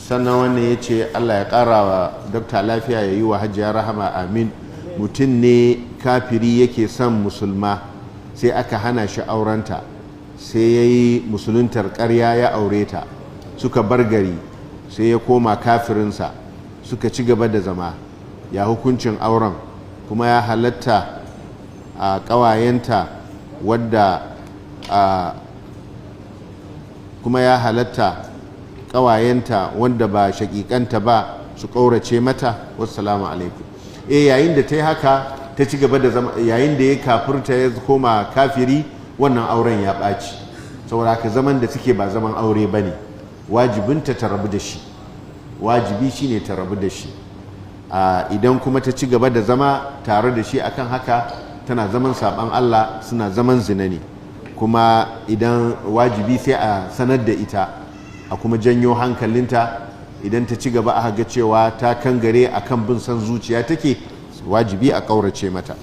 sannan wannan ya ce Allah ya ƙara wa dokta lafiya ya yi wa hajiya rahama amin. Mutum ne kafiri yake son musulma sai aka hana shi aurenta sai ya yi musuluntar ƙarya ya aure ta suka bar gari sai ya koma kafirinsa suka ci gaba da zama, ya hukuncin auren kuma ya halatta a ƙawayenta wadda kuma ya halatta ƙawayenta wanda ba shaƙiƙanta ba su ƙaurace mata. Wassalamu alaikum. Yayin da ta yi haka ta ci gaba da zama, yayin da ya kafirta ya koma kafiri, wannan auren ya ɓaci, saboda haka zaman da suke ba zaman aure ba ne, wajibinta ta rabu da shi, wajibi shine ta rabu da shi. Idan kuma ta ci gaba da zama tare da shi akan haka, tana zaman saɓan Allah, suna zaman zina ne, kuma idan wajibi sai a sanar da ita a kuma janyo hankalinta. Idan ta ci gaba aka ga cewa ta kangare akan bin san zuciya take, wajibi a ƙaurace mata.